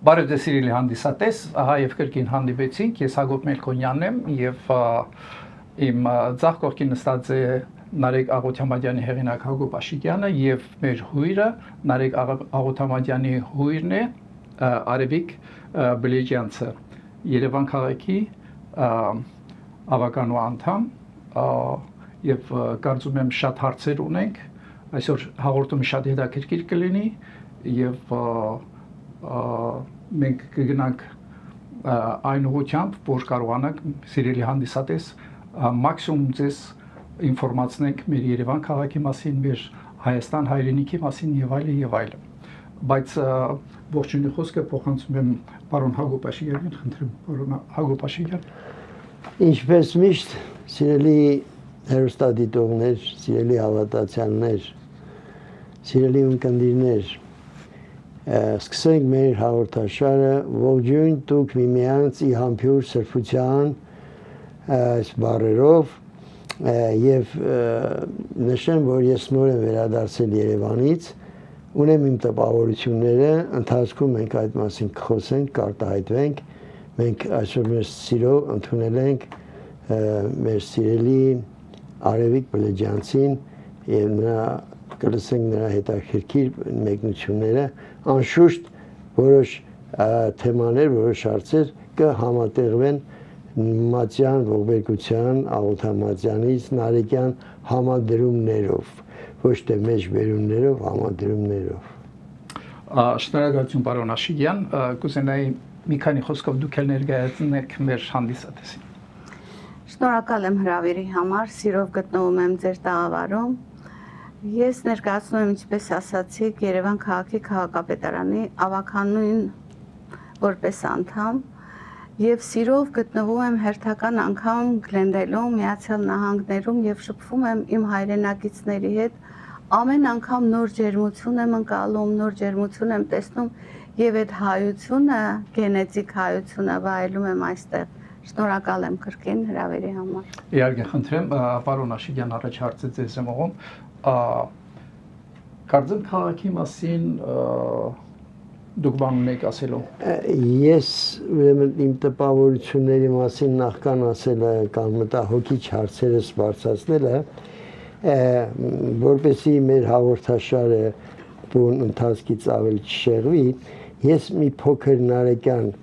Բարև ձեզ սիրելի հանդիսատես, ահա եւ կրկին հանդիպեցինք, ես Հակոբ Մելքոնյանն եմ եւ իմ ձախ կողքին նստած է Նարեկ Աղոթամադյանի հեղինակ Հակոբ Աշիկյանը եւ մեր հյուրը Նարեկ Աղոթամադյանի հյուրն է Արևիկ Բլեջյանցը, Երևան քաղաքի ավականու անդամ եւ կարծում եմ շատ հարցեր ունենք, այսօր հաղորդումը շատ հետաքրքիր կլինի եւ մենք կգնանք այն ուղղությամբ, որ կարողանանք սիրելի հանդիսատես մաքսիմում ձեզ ինֆորմացնենք մեր Երևան քաղաքի մասին, մեր Հայաստան հայրենիքի մասին եւ այլն եւ այլն։ Բայց ողջույնի խոսքը փոխանցում եմ պարոն Հակոբ Աշիկյանին, խնդրեմ պարոն Հակոբ Աշիկյան։ Ինչպես միշտ, սիրելի հեռուստադիտողներ, սիրելի հավատացյալներ, սիրելի ունկնդիրներ, սկսենք մեր հաղորդաշարը ողջույն դուք միմյանց ի համբույր սրբության այս բառերով եւ նշեմ, որ ես նոր եմ վերադարձել Երևանից, ունեմ իմ տպավորությունները, ընթացքում մենք այդ մասին կխոսենք, կարտահայտվենք, մենք այսօր մեր սիրով ընդունել ենք մեր սիրելի Արևիկ Բլեջյանցին եւ նրա կլսենք նրա հետաքրքիր մեկնությունները, անշուշտ որոշ թեմաներ, որոշ հարցեր կհամատեղվեն Մատյան ողբերգության Աղոթամադյանից Նարեկյան համադրումներով, ոչ թե մեջբերումներով, համադրումներով։ Շնորհակալություն պարոն Աշիկյան, կուզենայի մի քանի խոսքով դուք էլ ներկայացնեք մեր հանդիսատեսին։ Շնորհակալ եմ հրավերի համար, սիրով գտնվում եմ ձեր տաղավարում։ Ես ներկայացնում եմ, ինչպես ասացիք, Երևան քաղաքի քաղաքապետարանի ավականույն որպես անդամ եւ սիրով գտնվում եմ հերթական անգամ Գլենդայլում, Միացյալ Նահանգներում եւ շփվում եմ իմ հայրենակիցների հետ։ Ամեն անգամ նոր ջերմություն եմ ընկալում, նոր ջերմություն եմ տեսնում եւ այդ հայությունը, գենետիկ հայությունը վայելում եմ այստեղ։ Շնորհակալ եմ կրկին հրավերի համար։ Իհարկե խնդրեմ, պարոն Աշիկյան, առաջ հարցը ձեզ եմ ուղղում։ Կարծեմ քաղաքի մասին դուք բան ունեք ասելով։ Ես ուրեմն իմ տպավորությունների մասին նախքան ասելը կամ մտահոգիչ հարցերս բարձրացնելը, որպեսզի մեր հաղորդաշարը բուն ընթացքից ավելի չշեղվի, ես մի փոքր Նարեկյան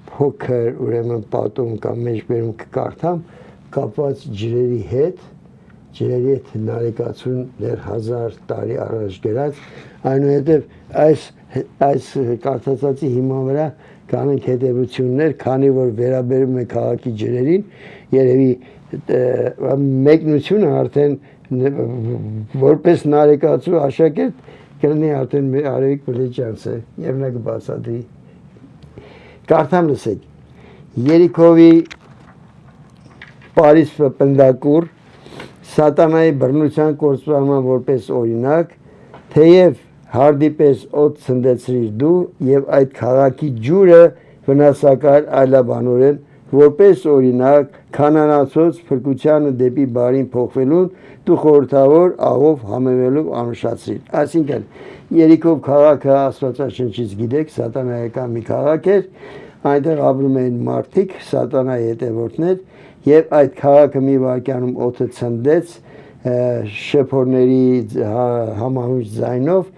փոքր ուրեմն պատում կամ մեջբերում կկարդամ կապված ջրերի հետ հնարեկացուն դեռ 1000 տարի առաջ գրած, այնուհետև այս կարդացածի հիման վրա կանենք հետևություններ, քանի որ վերաբերում է քաղաքի ջրերին, երևի մեկնությունը արդեն որպես նարեկացու աշակերտ կլինի արդեն Արևիկ Բլեջյանցը եւ նա կբացատրի։ Կարդամ լսեք։ Երիքովի Պարիս պնդակուր Սատանայի բռնության կորցման որպես օրինակ, թեև հardիպես օդ ցնդեցրիր դու եւ այդ քաղաքի ջուրը վնասակար այլաբանորեն որպես օրինակ կանանացած փրկությանը դեպի բարին փոխվելուն դու խորհրդավոր աղով համեմելով անուշացրիր։ Այսինքն Երիքով քաղաքը Աստվածաշնչից գիտեք, սատանայական մի քաղաք էր, այնտեղ ապրում էին մարդիկ, սատանայի հետևորդներ եւ այդ քաղաքը մի վայրկյանում օդը ցնդեց շեփորների համահունչ ձայնով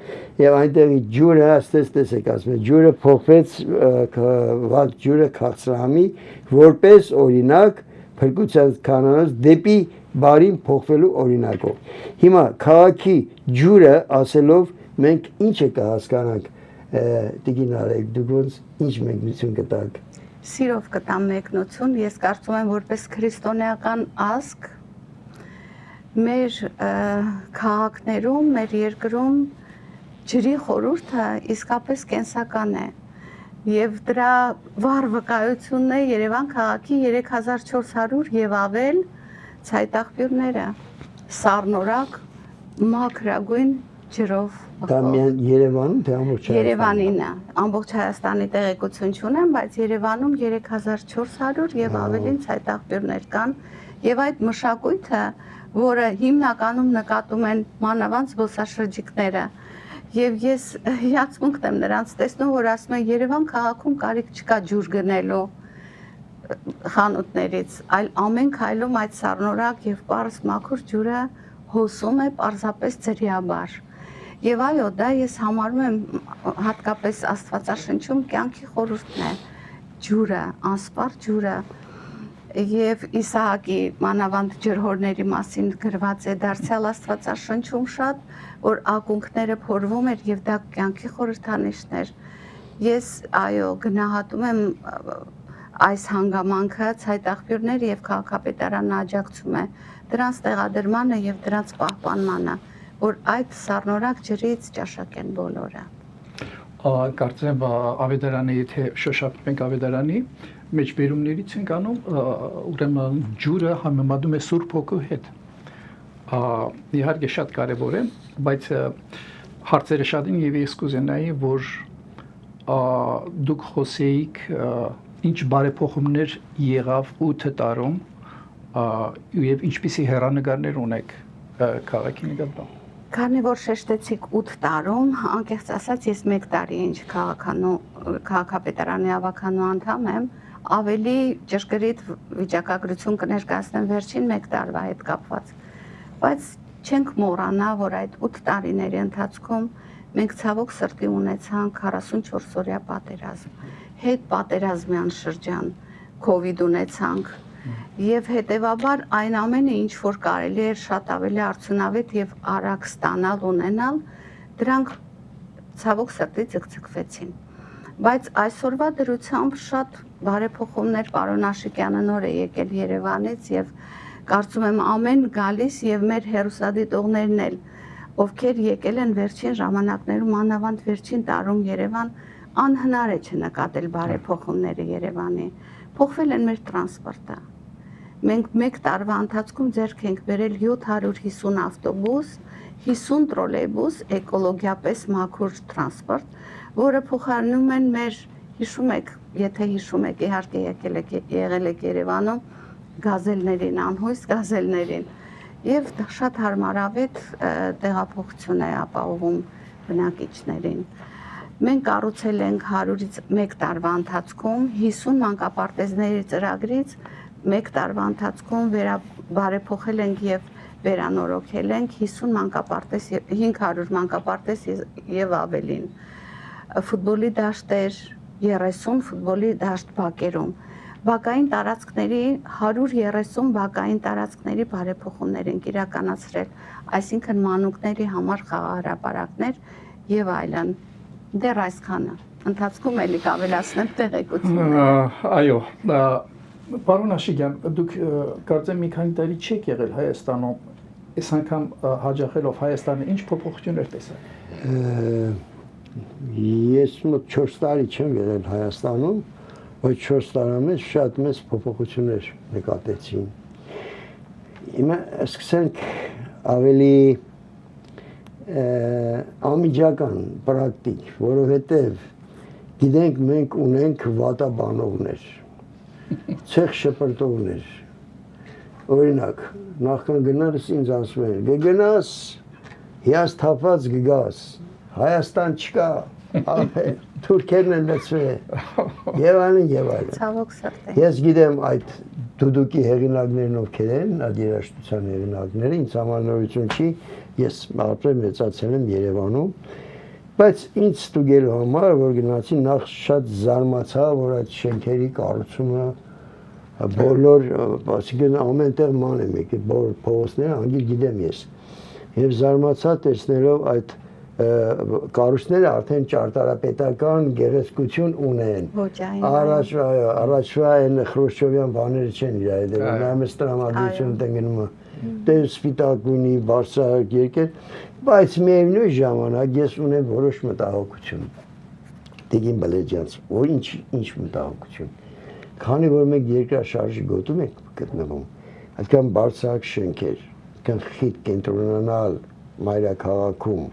եւ այնտեղի ջուրը աստես տեսեք ասում է ջուրը փոխվեց վատ ջուրը քաղցրահամի որպես օրինակ փրկության կանոնից դեպի բարին փոխվելու օրինակով։ Հիմա քաղաքի ջուրը ասելով մենք ինչը կհասկանանք Տիկին Արեգ, դուք ոնց ինչ մեկնություն կտաք։ Սիրով կտամ մեկնություն, ես կարծում եմ որպես քրիստոնեական ազգ մեր քաղաքներում, մեր երկրում ջրի խորհուրդը իսկապես կենսական է եւ դրա վառ վկայությունն է Երևան քաղաքի 3400 եւ ավել ցայտաղբյուրները սառնորակ մաքրագույն ջրով Դա միայն Երևանում թե ամբողջ Հայաստանում։ Երևանին է, ամբողջ Հայաստանի տեղեկություն չունեմ, բայց Երևանում 3400 եւ ավելին ցայտաղբյուրներ կան եւ այդ մշակույթը, որը հիմնականում նկատում են մանավանդ զբոսաշրջիկները Եվ ես հիացմունքն եմ նրանց տեսնում, որ ասում են Երևան քաղաքում կարիք չկա ջուր գնելու խանութներից, այլ ամեն քայլում այդ սառնորակ եւ պարզ մաքուր ջուրը հոսում է պարզապես ձրիաբար։ Եվ այո, դա ես համարում եմ հատկապես Աստվածաշնչում կյանքի խորհուրդն է, ջուրը, անսպառ ջուրը։ Եվ Իսահակի մանավանդ ջրհորների մասին գրված է դարձյալ Աստվածաշնչում շատ, որ ակունքները փորվում էր եւ դա կյանքի խորհրդանիշներ։ Ես այո գնահատում եմ այս հանգամանքը, ցայտաղբյուրները եւ քաղաքապետարանը աջակցում է դրանց տեղադրմանը եւ դրանց պահպանմանը, որ այդ սառնորակ ջրից ճաշակեն բոլորը։ Կարծեմ ավետարանի, եթե շոշափում ենք ավետարանի, մեջբերումներից ենք անում, ուրեմն ջուրը համեմատում է Սուրբ Հոգու հետ։ Իհարկե շատ կարևոր է, բայց հարցերը շատ են եւ ես կուզենայի, որ դուք խոսեիք ինչ բարեփոխումներ եղավ 8 տարում եւ ինչպիսի հեռանկարներ ունեք քաղաքի նկատմամբ։ Քանի որ շեշտեցիք 8 տարում, անկեղծ ասած ես 1 տարի ինչ քաղաքապետարանի ավականու անդամ եմ, ավելի ճշգրիտ վիճակագրություն կներկայացնեմ վերջին 1 տարվա հետ կապված։ Բայց չենք մոռանա, որ այդ 8 տարիների ընթացքում մենք ցավոք սրտի ունեցանք 44 օրյա պատերազմ, հետ պատերազմյան շրջան, COVID ունեցանք, եւ հետեւաբար այն ամենը, ինչ որ կարելի էր շատ ավելի արդյունավետ եւ արագ ստանալ ունենալ, դրանք ցավոք սրտի ձգձգվեցին։ Բայց այսօրվա դրությամբ շատ բարեփոխումներ պարոն Աշիկյանը նոր է եկել Երևանից եւ կարծում եմ ամեն գալիս եւ մեր հերոսադիտողներն էլ, ովքեր եկել են վերջին ժամանակներում, մանավանդ վերջին տարում Երևան, անհնար է չնկատել բարեփոխումները Երևանի։ Փոխվել են մեր տրանսպորտը։ Մենք 1 տարվա ընթացքում ձեռք ենք բերել 750 ավտոբուս, 50 տրոլեյբուս, էկոլոգիապես մաքուր տրանսպորտ, որը փոխարինում են մեր, հիշում եք, եթե հիշում եք, իհարկե եղել եք Երևանում, գազելներին, անհույս գազելներին, եւ շատ հարմարավետ տեղափոխություն է ապահովում բնակիչներին։ Մենք կառուցել ենք 100-ից 1 տարվա ընթացքում 50 մանկապարտեզների ծրագրից 1 տարվա ընթացքում բարեփոխել ենք եւ վերանորոգել ենք 50 մանկապարտեզ, 500 մանկապարտեզ եւ ավելին։ Ֆուտբոլի դաշտեր, 30 ֆուտբոլի դաշտ բակերում։ Բակային տարածքների 130 բակային տարածքների բարեփոխումներ ենք իրականացրել, այսինքն մանուկների համար խաղահրապարակներ եւ այլն։ Դեռ այսքանը ընթացքում էլի կավելացնեմ տեղեկությունը։ Այո, պարոն Աշիկյան, դուք կարծեմ մի քանի տարի չեք եղել Հայաստանում, այս անգամ հաջողելով Հայաստանը ինչ փոփոխություններ տեսաք։ Ես մոտ 4 տարի չեմ եղել Հայաստանում, բայց 4 տարի մեջ շատ մեծ փոփոխություններ նկատեցին։ Հիմա սկսենք ավելի ամիջական, պրակտիկ, որովհետև գիտենք մենք ունենք վատաբանողներ, ցեղ շպրտողներ, օրինակ, նախքան գնալս ինձ ասում են, գնաս, հիասթափված գգաս, Հայաստան չկա, թուրքերն են լծվել, եւ այլն։ Ցավոք սրտի։ Ես գիտեմ այդ դուդուկի հեղինակներն ովքեր են, այդ երաժշտության հեղինակները, ինձ համար նորություն չի, ես ապրել մեծացել եմ Երևանում, բայց ինձ ստուգելու համար, որ գնացի նախ շատ զարմացա, որ այդ շենքերի կառուցումը բոլոր, այսինքն ամեն տեղ ման եմ եկել, բոլոր փողոցները անգիր գիտեմ ես։ Եվ զարմացա տեսնելով այդ կառույցները արդեն ճարտարապետական գեղեցկություն ունեն։ Առաջվա այն Խրուշչովյան բաները չեն իրար հետևում, նայում տրամադրություն տնկնում դե սպիտակ ունի, բարձրահարկ երկեր, բայց միևնույն ժամանակ ես ունեմ որոշ մտահոգություն։ Տիկին Բլեջյանց, որ ինչ մտահոգություն։ Քանի որ մենք երկրաշարժի գոտում ենք գտնվում, այդքան բարձրահարկ շենքեր, այդքան խիտ կենտրոնանալ մայրաքաղաքում,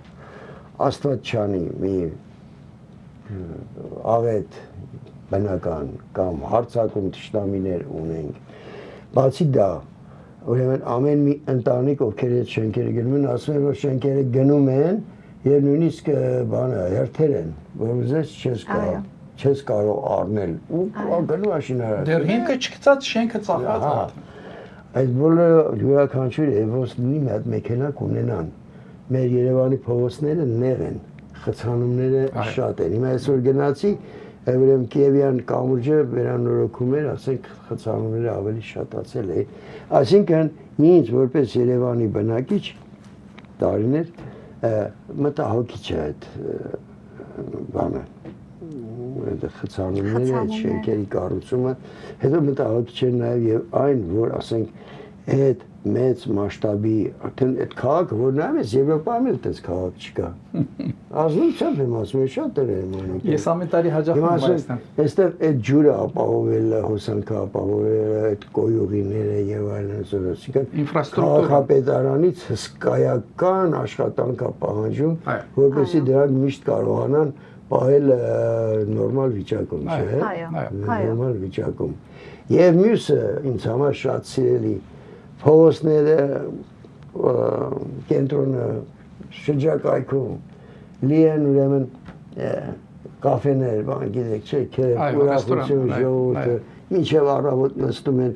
Աստված չանի մի աղետ բնական կամ հարձակում թշնամիներ ունենք։ Բացի դա, ուրեմն ամեն մի ընտանիք, ովքեր այդ շենքերը գնում են, ասում են, որ շենքերը գնում են Եվ նույնիսկ բանը հերթեր են, որ ուզես չես կարող առնել ու գնում աշինարար։ Դեռ հիմքը չգծած շենքը ծախած է։ Այս բոլորը յուրաքանչյուր էվոսնի մի հատ մեքենա կունենան։ Մեր Երևանի փողոցները նեղ են, խցանումները շատ են։ Հիմա այսօր գնացի, ուրեմն Կիևյան կամուրջը վերանորոգում էր, ասենք խցանումները ավելի շատացել է։ Այսինքն ինձ որպես Երևանի բնակիչ տարիներ մտահոգիչ է այդ բանը, այդ խցանումները, այդ շենքերի կառուցումը, հետո մտահոգիչ է նաև եւ այն, որ ասենք այդ մեծ մասշտաբի, արդեն այդ քաղաքը, որ նայում ես Եվրոպայում էլ այդպես քաղաք չկա։ Ազնությամբ եմ ասում, շատ դեր եմ անում։ Ես ամեն տարի հաջողվում եմ այստեղ։ Այստեղ այդ ջուրը ապահովել է, հոսանքը ապահովել է, այդ կոյուղիները եւ այլն, այսինքն քաղաքապետարանից հսկայական աշխատանք է պահանջում, որպեսզի դրանք միշտ կարողանան պահել նորմալ վիճակում, չէ՞։ Նորմալ վիճակում։ Եվ մյուսը ինձ համար շատ սիրելի փողոցները, կենտրոնը, շրջակայքում լի են ուրեմն կաֆեներ, բան գիտեք, չէ՞, ուրախություն ժողովուրդը մինչև առավոտ նստում են,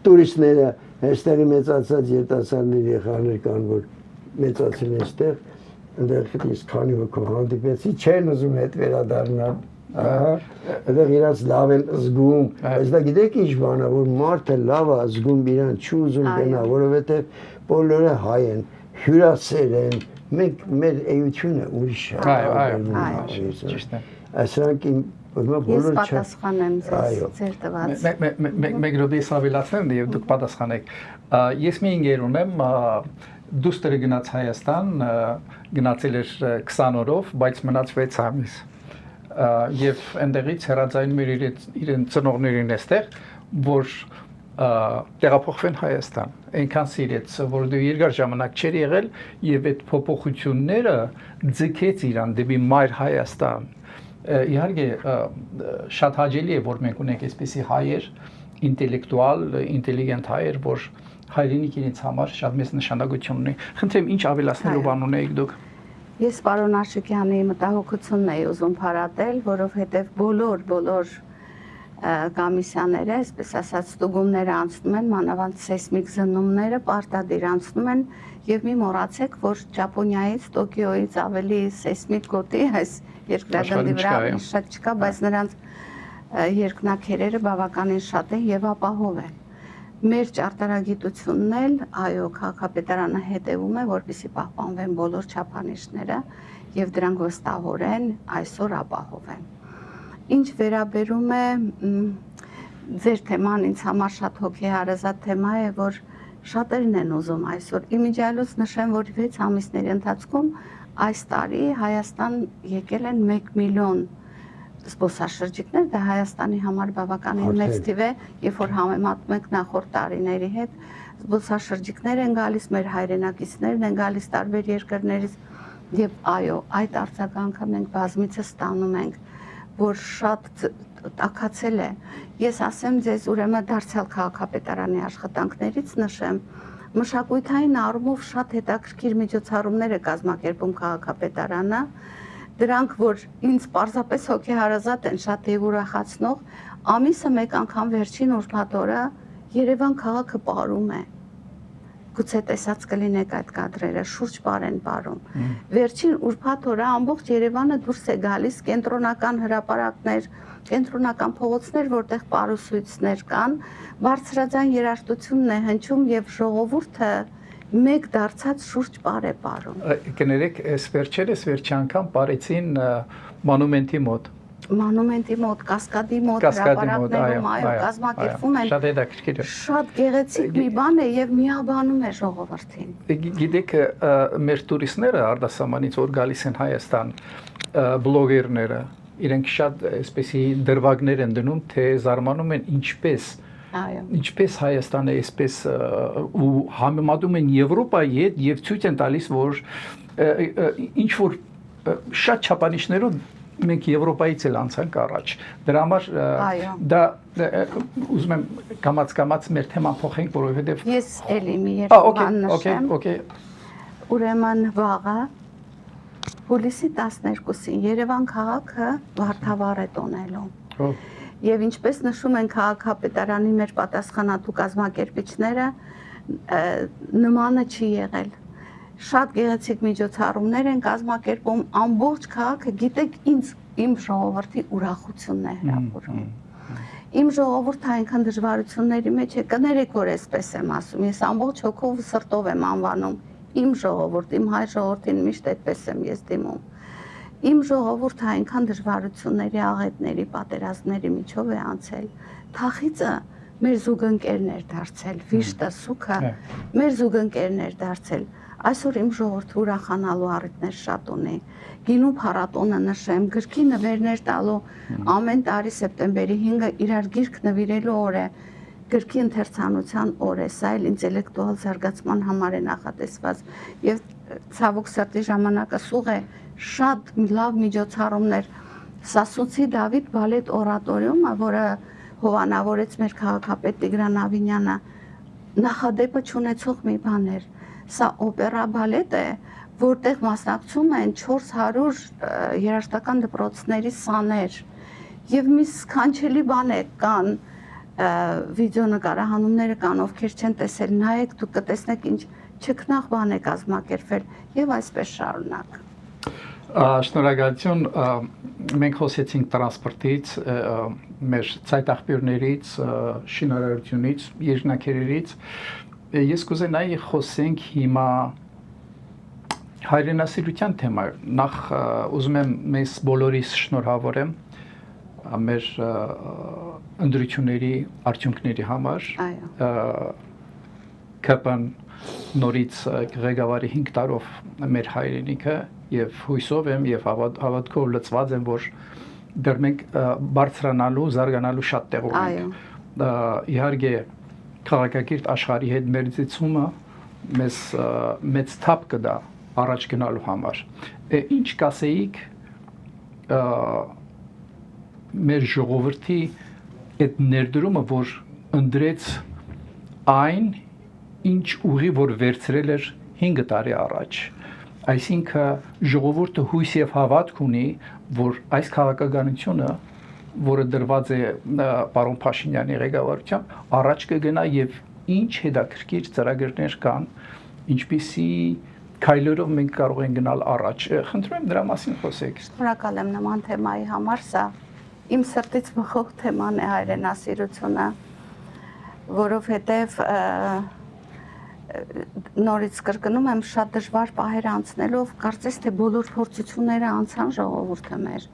տուրիստները, այստեղի մեծացած երիտասարդներ եղաններ կան, որ մեծացել են այստեղ, այնտեղ իսկ քանի հոգու հանդիպեցի, չեն ուզում հետ վերադառնալ։ Այդտեղ իրանց լավ են զգում, բայց դա գիտեք ինչ բան է, որ մարդը լավ է զգում իրան, չի ուզում գնա, որովհետև բոլորը հայ են, հյուրասեր են, մենք մեր էությունը ուրիշ է։ Ճիշտ է։ Այսրանք Ես պատասխան եմ ձեր տված։ Մեկ րոպե ավելացնեմ եւ դուք պատասխանեք։ Ես մի ընկեր ունեմ, դուստերը գնաց Հայաստան, գնացել էր 20 օրով, բայց մնաց 6 ամիս։ Եվ այնտեղից հեռացայնում էր իրեն ծնողներին այստեղ, որ տեղափոխվեն Հայաստան։ Այնքան սիրեց, որ դու երկար ժամանակ չէր եղել եւ այդ փոփոխությունները ձգեց իրան դեպի մայր Հայաստան։ Իհարկե շատ հաճելի է, որ մենք ունենք այսպիսի հայեր, ինտելեկտուալ, ինտելիգենտ հայեր, որ հայրենիք իրենց համար շատ մեծ նշանակություն ունի։ Խնդրեմ, ինչ ավելացնելու բան ունեիք դուք։ Ես պարոն Աշիկյանի մտահոգությունն էի ուզում փարատել, որովհետև բոլոր կոմիսիաները, այսպես ասած, ստուգումները անցնում են, մանավանդ սեյսմիկ զննումները պարտադիր անցնում են, եւ մի մոռացեք, որ Ճապոնիայից, Տոկիոյից ավելի սեյսմիկ գոտի այս երկրագնդի վրա շատ չկա, բայց նրանց երկնաքերերը բավականին շատ են եւ ապահով են։ Մեր ճարտարագիտությունն էլ, այո, քաղաքապետարանը հետևում է, որպեսզի պահպանվեն բոլոր չափանիշները եւ դրանք վստահորեն այսօր ապահով են։ Ինչ վերաբերում է ձեր թեման, ինձ համար շատ հոգեհարազատ թեմա է, որ շատերն են ուզում այսօր։ Իմիջիալուց նշեմ, որ 6 ամիսների ընթացքում այս տարի Հայաստան եկել են 1 միլիոն զբոսաշրջիկներ, դա Հայաստանի համար բավականին մեծ թիվ է, երբ որ համեմատում ենք նախորդ տարիների հետ, զբոսաշրջիկներ են գալիս, մեր հայրենակիցներն են գալիս տարբեր երկրներից եւ այո, այդ արձագանքը մենք բազմիցս ստանում ենք, որ շատ տաքացել է։ Ես ասեմ ձեզ, ուրեմն դարձյալ քաղաքապետարանի աշխատանքներից նշեմ, մշակութային առումով շատ հետաքրքիր միջոցառումներ է կազմակերպում քաղաքապետարանը, դրանք, որ ինձ պարզապես հոգեհարազատ են, շատ եւ ուրախացնող, ամիսը մեկ անգամ վերջին ուրբաթ օրը Երևան քաղաքը պարում է։ Գուցե տեսած կլինեք այդ կադրերը, շուրջ պար են պարում։ Վերջին ուրբաթ օրը ամբողջ Երևանը դուրս է գալիս, կենտրոնական հրապարակներ, կենտրոնական փողոցներ, որտեղ պարուսույցներ կան, բարձրաձայն երաժշտությունն է հնչում եւ ժողովուրդը մեկ դարձած շուրջ պար է պարում։ Կներեք, այս վերջի անգամ պարեցին մոնումենտի մոտ։ Մանումենտի մոտ, կասկադի մոտ, հրապարակներում, այո, կազմակերպվում են։ Շատ հետաքրքիր է։ Շատ գեղեցիկ մի բան է եւ միաբանում է ժողովրդին։ Գիտեք, մեր տուրիստները արտասահմանից որ գալիս են Հայաստան, բլոգերները, իրենք շատ այսպեսի դրվագներ են դնում, թե զարմանում են ինչպես Հայաստանը այսպես ու համեմատում են Եվրոպայի հետ եւ ցույց են տալիս, որ ինչ որ շատ չափանիշներով մենք Եվրոպայից էլ անցանք առաջ։ Դրա համար դա ուզում եմ կամաց մեր թեման փոխենք, որովհետեւ ես էլի մի երկու բան նշեմ։ Okay. Ուրեմն վաղը հուլիսի 12-ին Երևան քաղաքը վարդավառ է տոնելու։ Եվ ինչպես նշում են քաղաքապետարանի մեր պատասխանատու կազմակերպիչները, նմանը չի եղել։ Շատ գեղեցիկ միջոցառումներ են կազմակերպում, ամբողջ քաղաքը, գիտեք, իմ ժողովրդի ուրախությունն է հրապուրում։ Իմ ժողովուրդը այնքան դժվարությունների մեջ է, կներեք, որ այսպես եմ ասում, ես ամբողջ հոգով ու սրտով եմ անվանում իմ ժողովուրդ, իմ հայ ժողովրդին միշտ այդպես եմ ես դիմում։ Իմ ժողովուրդը այնքան դժվարությունների, աղետների, պատերազմների միջով է անցել։ Թախիծը մեր զուգընկերն էր դարձել, վիշտը, սուքը մեր զուգընկերն էր դարձել։ Այսօր իմ ժողովուրդը ուրախանալու առիթներ շատ ունի։ Գինու փառատոնը նշեմ, գրքի նվերներ տալու ամեն տարի սեպտեմբերի 5-ը իրար գիրք նվիրելու օր է, գրքի ընթերցանության օր է, սա էլ ինտելեկտուալ զարգացման համար է նախատեսված եւ ցավոք սրտի ժամանակը սուղ է, շատ լավ միջոցառումներ։ Սասունցի Դավիթ բալետ օրատորիումը, որը հովանավորեց մեր քաղաքապետ Տիգրան Ավինյանը, նախադեպը չունեցող մի բան էր։ Սա օպերա բալետ է, որտեղ մասնակցում են 400 երաժշտական դպրոցների սաներ եւ մի սքանչելի բան է, կան վիդեոնկարահանումները կան, ովքեր չեն տեսել, նայեք, դուք կտեսնեք ինչ չքնաղ բան է կազմակերպվել եւ այսպես շարունակ։ Շնորհակալություն, մենք խոսեցինք տրանսպորտից, մեր ցայտաղբյուրներից, շինարարությունից, երկնաքերերից։ Ես կուզենայի խոսենք հիմա հայրենասիրության թեմայով։ Նախ ուզում եմ մեզ բոլորիս շնորհավորեմ մեր ընտրությունների արդյունքների համար։ ԿՊ-ն նորից ղեկավարի 5 տարով մեր հայրենիքը եւ հույսով եմ եւ հավատքով լծված եմ, որ դեռ մենք բարձրանալու, զարգանալու շատ տեղ ունենք։ Իհարկե քաղաքակիրթ աշխարհի հետ մերձեցումը մեզ մեծ թափ կտա առաջ գնալու համար։ Ինչ կասեիք մեր ժողովրդի այդ ներդրումը, որ ընդրեց այն, ինչ ուղի որ վերցրել էր 5 տարի առաջ, այսինքն ժողովուրդը հույս եւ հավատք ունի, որ այս քաղաքականությունը, որը դրված է պարոն Փաշինյանի ղեկավարությամբ, առաջ կգնա եւ ինչ հետաքրքիր ծրագրեր կան, ինչպիսի քայլերով մենք կարող ենք գնալ առաջ։ Խնդրում եմ դրա մասին խոսեք։ Շնորհակալ եմ նման թեմայի համար, սա իմ սրտից բխող թեման է հայրենասիրությունը, որովհետեւ նորից կրկնում եմ, շատ դժվար պահեր անցնելով, կարծես թե բոլոր փորձությունները անցան ժողովուրդը մեր,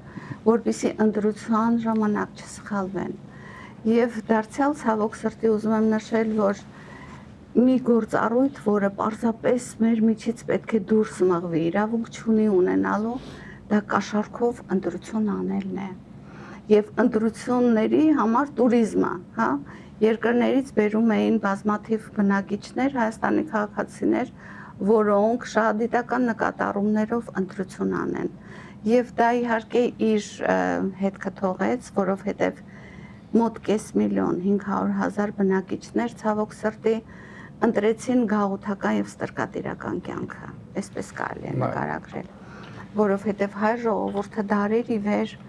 որպեսզի ընտրության ժամանակ չսխալվեն։ Եվ դարձյալ ցավոք սրտի ուզում եմ նշել, որ մի գործառույթ, որը պարզապես մեր միջից պետք է դուրս մղվի, իրավունք չունի ունենալու, դա կաշառքով ընտրություն անելն է։ Եվ ընտրությունների համար տուրիզմը, հա, երկրներից բերում էին բազմաթիվ բնակիչներ, Հայաստանի քաղաքացիներ, որոնք շահադիտական նկատառումներով ընտրություն անեն։ Եվ դա իհարկե իր հետքը թողեց, որովհետև մոտ կես միլիոն 500,000 բնակիչներ ցավոք սրտի ընտրեցին գաղութական եւ ստրկատիրական կյանքը, այսպես կարելի է նկարագրել, որովհետև հայ ժողովուրդը դարեր ի վեր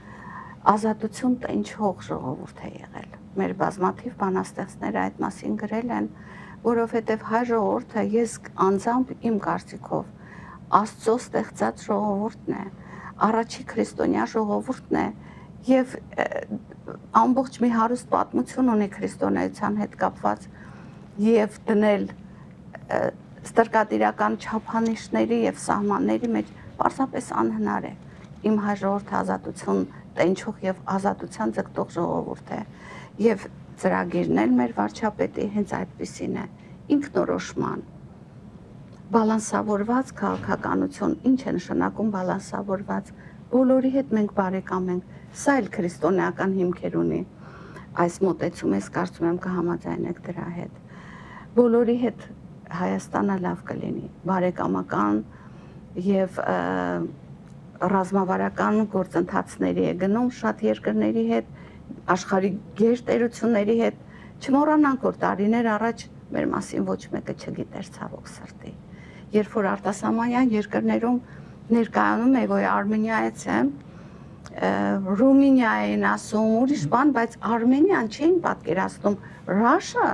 ազատություն տնչող ժողովուրդ է եղել։ Մեր բազմաթիվ բանաստեղծները այդ մասին գրել են, որովհետև հայ ժողովուրդը, ես անձամբ իմ կարծիքով, Աստծո ստեղծած ժողովուրդն է, առաջի քրիստոնյա ժողովուրդն է եւ ամբողջ մի հարուստ պատմություն ունի քրիստոնեության հետ կապված եւ դնել ստրկատիրական չափանիշների եւ սահմանների մեջ պարզապես անհնար է։ Իմ հայ ժողովուրդը ազատություն տնչող եւ ազատության ձգտող ժողովուրդ է եւ ծրագիրն էլ մեր վարչապետի հենց այդպիսին է, ինքնորոշման բալանսավորված քաղաքականություն։ Ինչ է նշանակում բալանսավորված։ Բոլորի հետ մենք բարեկամ ենք, սա էլ քրիստոնեական հիմքեր ունի։ Այս մոտեցումը ես կարծում եմ կհամաձայնեք դրա հետ։ Բոլորի հետ Հայաստանը լավ կլինի, բարեկամական եւ ռազմավարական գործընթացների է գնում շատ երկրների հետ, աշխարհի գերտերությունների հետ։ Չմոռանանք, որ տարիներ առաջ մեր մասին ոչ մեկը չգիտեր ցավոք սրտի։ Երբ որ արտասահմանյան երկրներում ներկայանում եք, որ Արմենիայից եմ, Ռումինիային ասում, ուրիշ բան, բայց Արմենիան չէին պատկերացնում, Ռաշա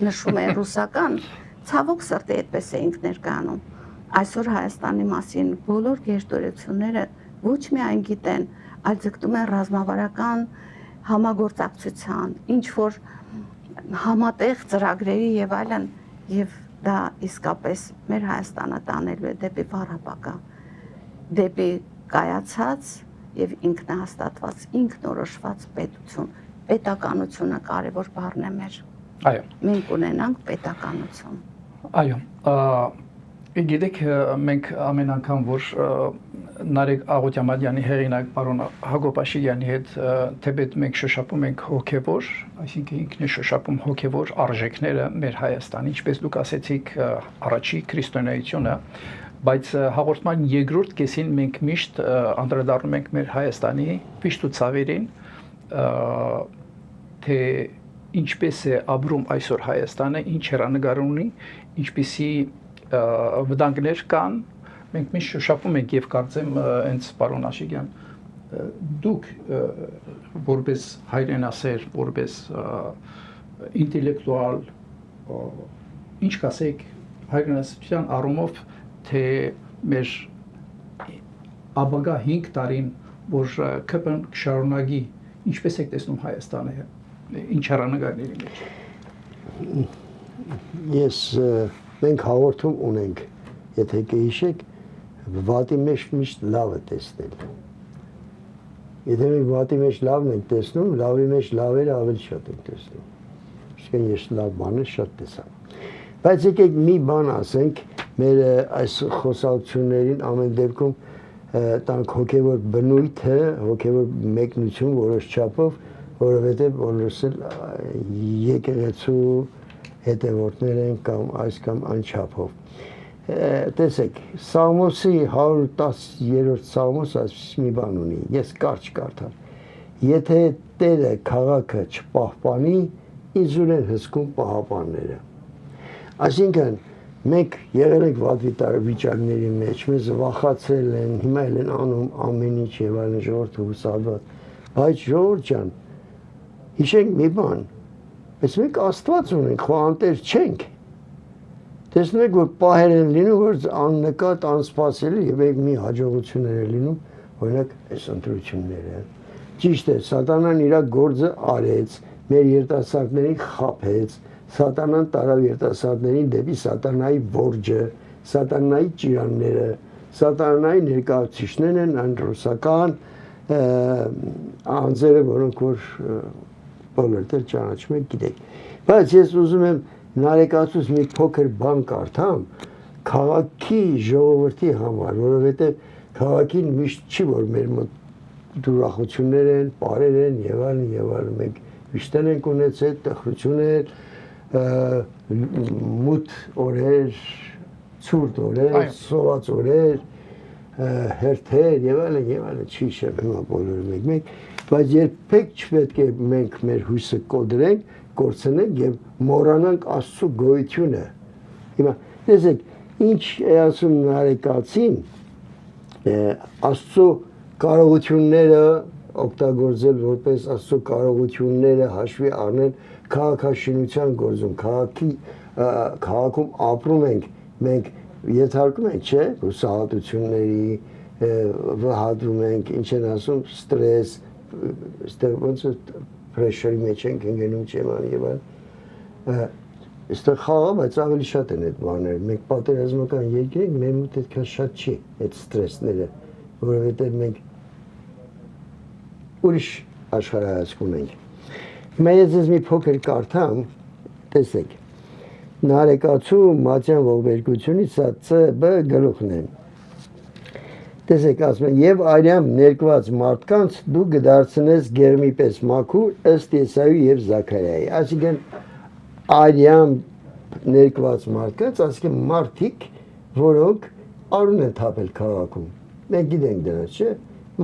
նշում է ռուսական, ցավոք սրտի այդպես էինք ներկայանում։ Այսօր Հայաստանի մասին բոլոր գերտերությունները ոչ միայն գիտեն, այլ ձգտում են ռազմավարական համագործակցության, ինչ որ համատեղ ծրագրերի եւ այլն, եւ դա իսկապես մեր Հայաստանը տանելու է դեպի վառապակա, դեպի կայացած եւ ինքնահաստատված, ինքնորոշված պետություն։ Պետականությունը կարևոր բառն է մեր։ Այո։ Մենք ունենանք պետականություն։ Այո, գիտեք, մենք ամեն անգամ, որ Նարեկ Աղոթյամադյանի հեղինակ պարոն Հակոբ Աշիլյանի հետ թեպետ մենք շոշափում ենք հոգևոր, այսինքն ինքն է շոշափում հոգևոր արժեքները մեր Հայաստանի, ինչպես դուք ասեցիք, առաջի քրիստոնեությունը, բայց հաղորդման երկրորդ կեսին մենք միշտ անդրադառնում ենք մեր Հայաստանի պիշտ ու ցավերին, թե ինչպես է ապրում այսօր Հայաստանը, ինչ հեռանկար ունի, ինչպիսի վտանգներ կան, մենք միշտ շոշափում ենք եւ կարծեմ հենց պարոն Աշիլյան դուք որպես հայրենասեր, որպես ինտելեկտուալ ինչ կասեք հայրենասիրության առումով թե մեր ապագա 5 տարին որ ԿՊ-ն շարունակի ինչպես եք տեսնում Հայաստանը ինչ հեռանկարների մեջ Ես մենք հաղորդում ունենք եթե կհիշեք վատի մեջ միշտ լավը տեսնել Եթե մենք վատի մեջ լավն ենք տեսնում, լավի մեջ լավերը ավելի շատ ենք տեսնում Իսկեն ես լավ բանը շատ տեսա Բայց եկեք մի բան ասենք մեր այս խոսակցություններին ամեն դեպքում տանք հոգևոր բնույթը, հոգևոր մեկնություն որոշ չափով, որովհետև բոլորս էլ եկեղեցու հետևորդներ են կամ այս կամ այն չափով։ Տեսեք, Սաղմոսի 110-րդ Սաղմոս այսպես մի բան ունի, ես կարճ կարդամ։ Եթե Տերը քաղաքը չպահպանի, իզուր են հսկում պահապանները։ Այսինքն մենք եղել ենք վատ վիճակների մեջ, մեզ վախացել են, հիմա էլ են անում ամեն ինչ եւ այլն ժողովուրդը հուսալված, բայց ժողովուրդ ջան, հիշենք մի բան, բայց մենք Աստված ունենք, խո անտեր չենք։ Տեսնում եք, որ պահեր են լինում, որ աննկատ, անսպասելի եւ մի հաջողություններ են լինում, օրինակ այս ընտրությունները։ Ճիշտ է, սատանան իր գործը արեց, մեր երիտասարդներին խաբեց, Սատանան տարավ երիտասարդներին դեպի սատանայի որջը, սատանայի ճիրանները, սատանայի ներկայացուցիչներն են այն ռուսական անձերը, որոնք որ բոլորդ էլ ճանաչում եք գիտեք։ Բայց ես ուզում եմ նարեկացուց մի փոքր բան կարդամ քաղաքի ժողովրդի համար, որովհետև քաղաքին միշտ չի որ մեր մոտ դուրախություններ են, պարեր են եւ այլն մենք միշտ ենք ունեցել տխրություններ մութ օրեր, ցուրտ օրեր, սոված օրեր, հերթեր եւ այլն չի շփվում բոլորը մեկ, բայց երբեք չպետք է մենք մեր հույսը կոդրենք, կորցնենք եւ մոռանանք Աստծո գոյությունը։ Հիմա տեսեք, ինչ է ասում նարեկացին, Աստծո կարողությունները օգտագործել որպես Աստծո կարողությունները հաշվի առնել քաղաքաշինության գործում, քաղաքում ապրում ենք, մենք եթարկում ենք, չէ, հուսահատությունների, վհատում ենք, ինչ են ասում, ստրես, ոնց է պրեշերի մեջ ենք ընկնում չեման եւ այլն, այստեղ խաղա, բայց ավելի շատ են այդ բաները, մենք պատերազմական երկիր ենք, մեր մոտ այդքան շատ չի այդ ստրեսները, որովհետեւ մենք ուրիշ աշխարհայացք ունենք։ Հիմա ես մի փոքր կարդամ, տեսեք, նարեկացու մատյան ողբերգությունից սա ՑԲ գլուխն է։ Տեսեք, ասում են, եւ արյամ ներկված մարդկանց դու կդարձնես գերմի պես մաքուր ըստ Եսայի եւ Զաքարիայի։ Այսինքն արյամ ներկված մարդկանց, այսինքն մարդիկ, որոնք արուն են թափել քաղաքում։ Մենք գիտենք դրանց, չէ՞։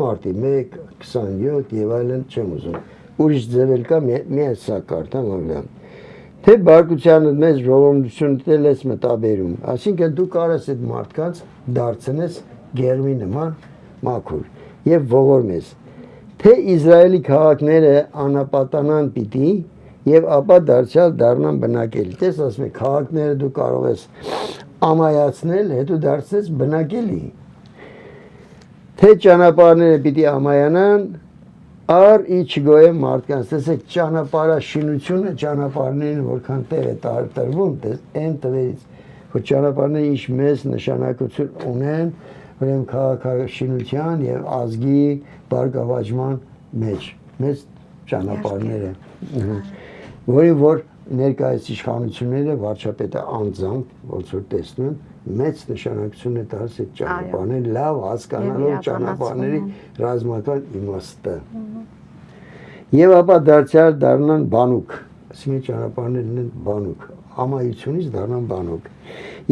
Մարտի 1, 27 եւ այլն չեմ ուզում։ Ուրիշ ձևել կա միայն սա կարդամ անգամ։ Թե բարկությանը մեծ ժողովրդություն տել ես մտաբերում, այսինքն դու կարես այդ մարդկանց դարձնես գեղմի նման մաքուր եւ ողորմես թե Իսրայելի քաղաքները անապատանան պիտի եւ ապա դարձյալ դառնան բնակելի տես ասում է քաղաքները դու կարող ես ամայացնել հետո դարձնես բնակելի թե ճանապարհները պիտի ամայանան ար իչգոյ մարդկանց տեսեք ճանապարհաշինությունը ճանապարհներին որքան տեղ է տրվում այն տվերից որ ճանապարհները ինչ մեծ նշանակություն ունեն ուրեմն քաղաքաշինության եւ ազգի բարգավաճման մեջ մեծ ճանապարհները որի որ ներկայիս իշխանությունները վարչապետը անձամբ ոնց որ տեսնում մեծ նշանակություն է տալիս այդ ճանապարհները լավ հասկանալով ճանապարհների ռազմական իմաստը եւ ապա դարձյալ դառնան բանուկ ասենք ճանապարհներն են բանուկ ամայությունից դառնան բանուկ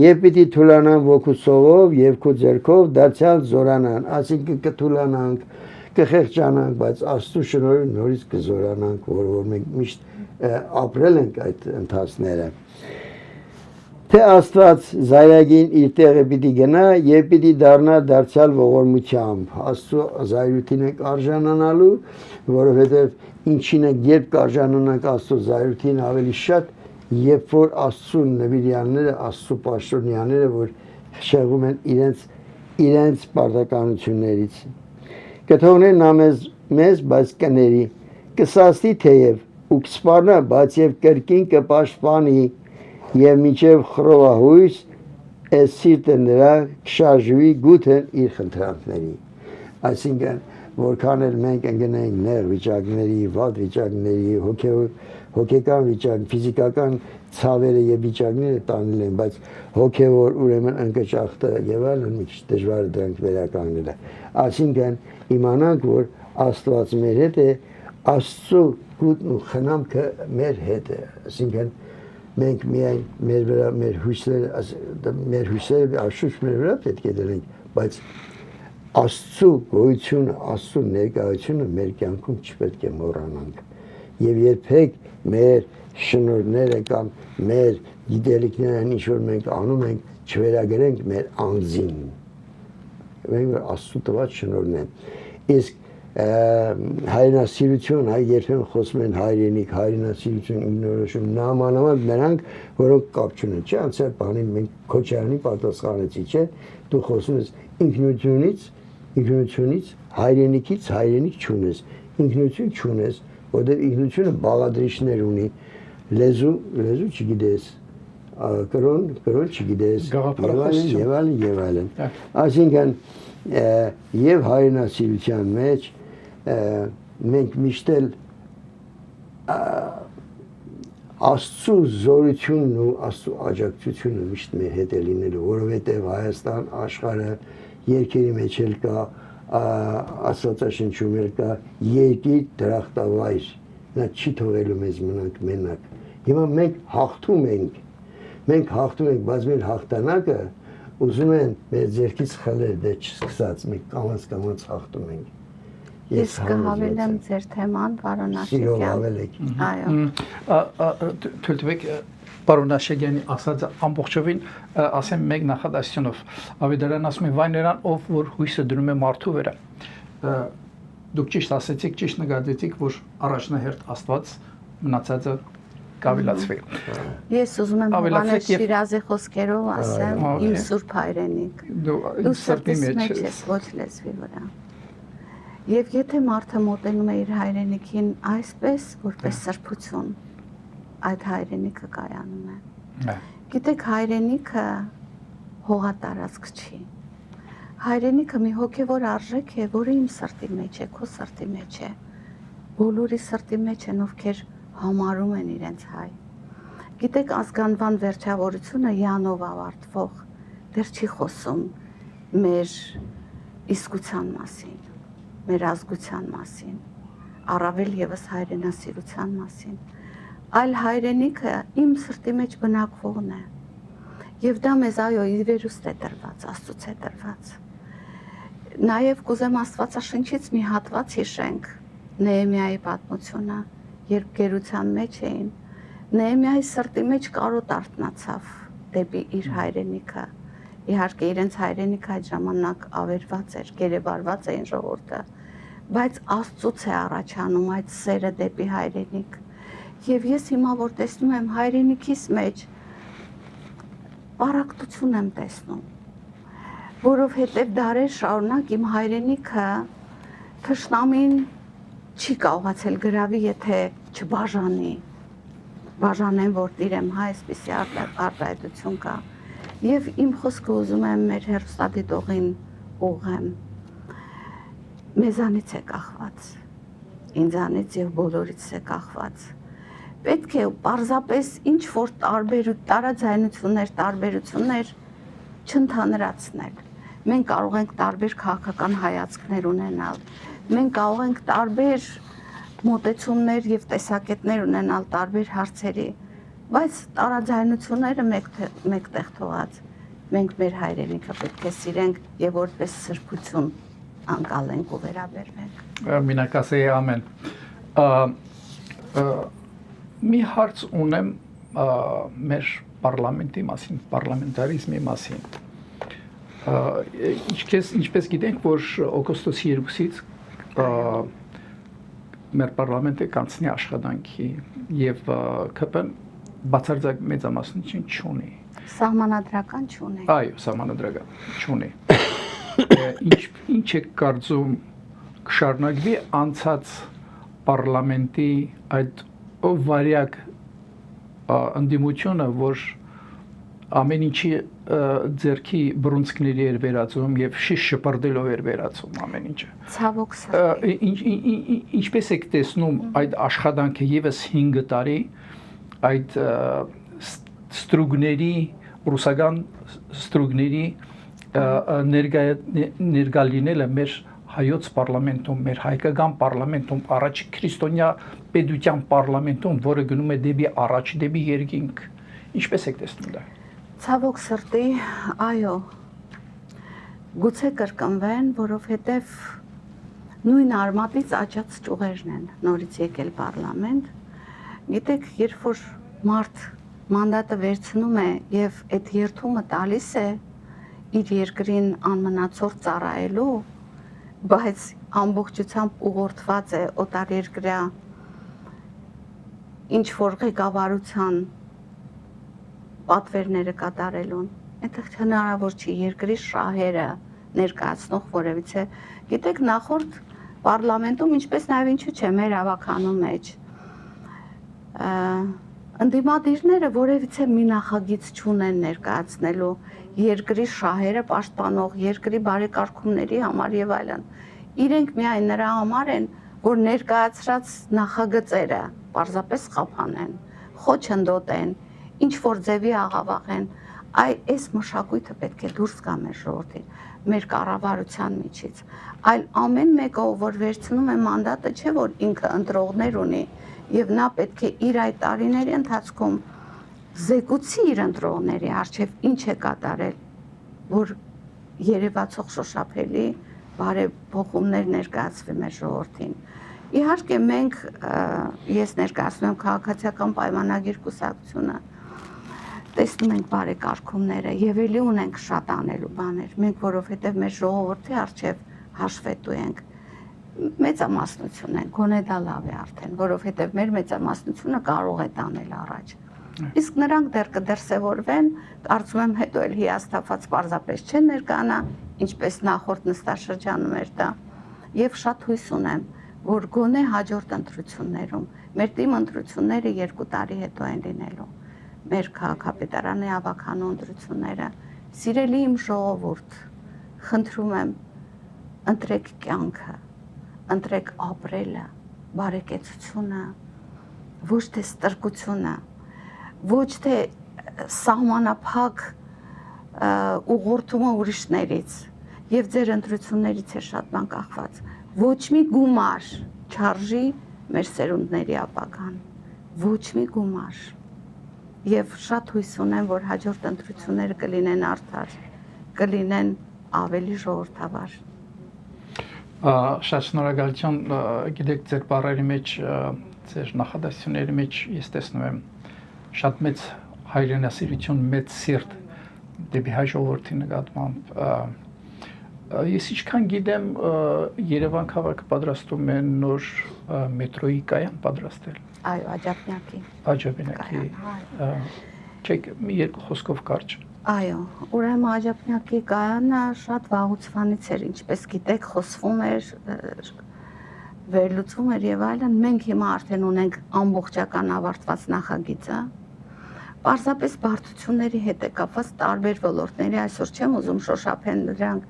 եւ պիտի թուլանան ոգուսով եւ քո ձեռքով դարձյալ զորանան ասենք կթուլանանք կխեղճանանք բայց Աստծո շնորհիվ նորից կզորանանք որ մենք միշտ ապրել ենք այդ ընթացները թե Աստված զայրագին իր տեղը պիտի գնա եւ պիտի դառնա դարձյալ ողորմությամբ Աստծո զայրույթին եք արժանանալու որովհետեւ ինչին եք երբ կարժանանանք Աստծո զայրույթին ավելի շատ երբ որ Աստծո նվիրյանները Աստծո պաշտոնյաները որ շեղում են իրենց պարտականություններից կթողնեն նա մեզ բայց կների կսաստի թեև ու կսպառնա բայց եւ կրկին կպաշտպանի եւ միջև խռովահույս այս սիրտը նրա կշարժվի գութեն իր խնդրանքների այսինքն որքան էլ մենք ընկնենք նեղ վիճակների վատ վիճակների հոգեկան վիճակ ֆիզիկական ցավերը եւ վիճակները տանել են բայց հոգեվոր ուրեմն ընկճախտը եւ այլն մի քիչ դժվար է դրանք վերականգնելը այսինքն իմանանք որ Աստված մեր հետ է Աստծո գուտն ու խնամքը մեր հետ է այսինքն մենք միայն մեր վրա մեր հույսերը աշխուժ մեր վրա պետք է դնենք բայց Աստծո գոյությունը Աստծո ներկայությունը մեր կյանքում չպետք է մոռանանք եւ երբեք մեր շնորհները կամ մեր գիտելիքներն ինչ որ մենք անում ենք չվերագրենք մեր անձին մենք Աստծո տված շնորհն են իսկ հայրենասիրություն հայ երբեմն խոսում են հայրենիք հայրենասիրություն ինքնորոշում նամանավանդ նրանք որոնք կապ չունեն չէ անցյալ բանի մենք Քոչարյանի պատասխանեցի չէ դու խոսում ես ինքնությունից հայրենիքից հայրենիք չունես ինքնություն չունես որտեղ ինքնությունը բաղադրիչներ ունի լեզու չգիտես կրոն չգիտես եւ այլն այսինքն եւ հայրենասիրության մեջ մենք միշտ էլ Աստծո զորությունն ու Աստծո աջակցությունը միշտ մեր հետ է լինելու որովհետեւ Հայաստան աշխարհը երկերի մեջ էլ կա Աստվածաշնչում էլ կա երկիր դրախտավայր նա չի թողելու մեզ մնանք մենակ հիմա մենք հաղթում ենք բայց մեր հաղթանակը ուզում են մեր ձեռքից խլել դե չսկսած մենք կամաց հաղթում ենք Ես կհավելեմ ձեր թեման, պարոն Աշեգյան։ Այո։ Թույլ տվեք պարոն Աշեգյանի ասածը ամբողջովին ասեմ մեկ նախադասությունով։ Ավետարան ասում է վայ նրան ով որ հույսը դնում է մարդու վրա։ Դուք ճիշտ ասեցիք, ճիշտ նկատեցիք, որ առաջնահերթ Աստված մնացածը կավելացվի։ Ես ուզում եմ բաներ Շիրազի խոսքերով ասեմ, իմ սուրբ հայրենիք։ Դու սրտիս մեջ ես, ոչ լեզվի վրա։ Եվ եթե մարդը մոտենում է իր հայրենիքին այսպես, որպես սրբություն, այդ հայրենիքը կայանում է։ Գիտեք, հայրենիքը հողատարածք չի։ Հայրենիքը մի հոգևոր արժեք է, որը իմ սրտի մեջ է, քո սրտի մեջ է։ Բոլորի սրտի մեջ են, ովքեր համարում են իրենց հայ։ Գիտեք, ազգանվան վերջավորությունը յանով ավարտվող դեռ չի խոսում մեր իսկության մասին, մեր ազգության մասին, առավել եւս հայրենասիրության մասին, այլ հայրենիքը իմ սրտի մեջ բնակվողն է։ Եվ դա մեզ այո իվերուստ է տրված, Աստծուց է տրված։ Նաեւ կուզեմ Աստվածաշնչից մի հատված հիշենք Նեհեմիայի պատմությունը, երբ գերության մեջ էին, Նեհեմիայի սրտի մեջ կարոտ արթնացավ դեպի իր հայրենիքը Իհարկե իրենց հայրենիքը այդ ժամանակ ավերված էր, գերեվարված էին ժողովուրդը, բայց Աստծուց է առաջանում այդ սերը դեպի հայրենիք։ Եվ ես հիմա որ տեսնում եմ հայրենիքիս մեջ պարակտություն եմ տեսնում, որովհետև դարեր շարունակ իմ հայրենիքը թշնամին չի կարողացել գրավի, եթե չբաժանի, բաժանեն, որ տիրեմ հայ, այսպիսի արտահայտություն կա։ Եվ իմ խոսքը ուզում եմ մեր հեռուստադիտողին ուղղեմ, մեզանից է կախված, ինձանից և բոլորից է կախված։ Պետք է պարզապես ինչ-որ տարբերություններ չընդհանրացնել։ Մենք կարող ենք տարբեր քաղաքական հայացքներ ունենալ, մենք կարող ենք տարբեր մոտեցումներ և տեսակետներ ունենալ տարբեր հարցերի, բայց տարաձայնությունները մեկտեղ թողած, մենք մեր հայրենիքը պետք է սիրենք և որպես սրբություն անկալենք ու վերաբերվենք։ Մինակ ասեի ամեն։ Մի հարց ունեմ մեր պարլամենտի մասին, պարլամենտարիզմի մասին։ Ինչպես գիտենք, որ օգոստոսի 2-ից մեր պարլամենտը կանցնի աշխատանքի և ԿՊ-ն բացարձակ մեծամասնություն չունի։ Սահմանադրական չունի։ Այո, սահմանադրական չունի։ Ինչ է կարծում կշարունակվի անցած պարլամենտի այդ վարյակ ընդդիմությունը, որ ամեն ինչի ձեռքի բռունցքների էր վերածում և շիշ շպրդելով էր վերածում ամեն ինչը։ Ցավոք սրտի։ Ինչպես եք տեսնում այդ աշխատանքը ևս 5 տարի այդ ստրուգների, ռուսական ստրուգների ներկա լինելը մեր հայոց պարլամենտում, մեր հայկական պարլամենտում, առաջ քրիստոնյա պետության պարլամենտում, որը գնում է դեպի առաջ, դեպի երկինք, ինչպես եք տեսնում դա։ Ցավոք սրտի, այո, գուցե կրկնվեն, որովհետև նույն արմատից աճած ճյուղերն են նորից եկել պարլամենտ։ Գիտեք, երբ որ մարդ մանդատը վերցնում է և այդ երդումը տալիս է իր երկրին անմնացորդ ծառայելու, բայց ամբողջությամբ ուղղորդված է օտարերկրյա ինչ-որ ղեկավարության պատվերները կատարելուն, այնտեղ հնարավոր չի երկրի շահերը ներկայացնող որևիցե։ Գիտեք, նախորդ պարլամենտում, ինչպես նաև ինչու՞ չէ, մեր ավականու մեջ ընդդիմադիրները որևիցե մի նախագիծ չունեն ներկայացնելու երկրի շահերը պաշտպանող, երկրի բարեկարգումների համար եւ այլն։ Իրենք միայն նրա համար են, որ ներկայացրած նախագծերը պարզապես խափանեն, խոչընդոտեն, ինչ որ ձևի աղավաղեն, այս մշակույթը պետք է դուրս գա մեր ժողովրդին, մեր կառավարության միջից, այլ ամեն մեկը, որ վերցնում է մանդատը, չէ որ ինքը ընտրողներ ունի, եւ նա պետք է իր այդ տարիների ընթացքում զեկուցի իր ընտրողների առջև ինչ է կատարել, որ երևացող շոշափելի բարեփոխումներ ներկայացվի մեր ժողովրդին։ Իհարկե մենք, ես ներկայացնում եմ քաղաքացիական պայմանագիր կուսակցությունը, տեսնում ենք բարեկարգումները եւ էլի ունենք շատ անելու բաներ, մենք որովհետեւ մեր ժողովրդի առջև հաշվետու ենք, մեծամասնություն են, գոնե դա լավ է արդեն, որովհետեւ մեր մեծամասնությունը կարող է տանել առաջ։ Իսկ նրանք դեռ կդրսևորվեն, կարծում եմ հետո էլ հիասթափված պարզապես չեն ներկանա, ինչպես նախորդ նստաշրջանում էր դա, եւ շատ հույս ունեմ, որ գոնե հաջորդ ընտրություններում, մեր թիմ ընտրությունները 2 տարի հետո են լինելու, մեր քաղաքապետարանի ավականու ընտրությունները, սիրելի իմ ժողովուրդ, խնդրում եմ, ընտրեք կյանքը, ընտրեք ապրելը, բարեկեցությունը, ոչ թե ստրկությունը, ոչ թե սահմանափակ ուղղորդումը ուրիշներից եւ ձեր ընտրություններից է շատ բան կախված, ոչ մի գումար չարժի մեր սերունդների ապագան, ոչ մի գումար եւ շատ հույս ունեմ, որ հաջորդ ընտրությունները կլինեն արդար, կլինեն ավելի ժողովրդավար։ Շատ շնորհակալություն, գիտեք, ձեր բառերի մեջ, ձեր նախադասությունների մեջ ես տեսնում եմ շատ մեծ հայրենասիրություն, մեծ սիրտ դեպի հայ ժողովրդի նկատմամբ ես ինչքան գիտեմ Երևան քաղաքը պատրաստում է նոր մետրոյի կայան պատրաստել Այո, Աջափնյակի Աջափնյակի չեք մի երկու խոսքով կարճ Այո, ուրեմն Աջափնյակի կայանը շատ վաղուց էր, ինչպես գիտեք, խոսվում էր, վերլուծվում էր եւ այլն, մենք հիմա արդեն ունենք ամբողջական ավարտված նախագիծը։ Պարզապես բարդությունների հետ է կապված տարբեր ոլորտների, այսօր չեմ ուզում շոշափել դրանք,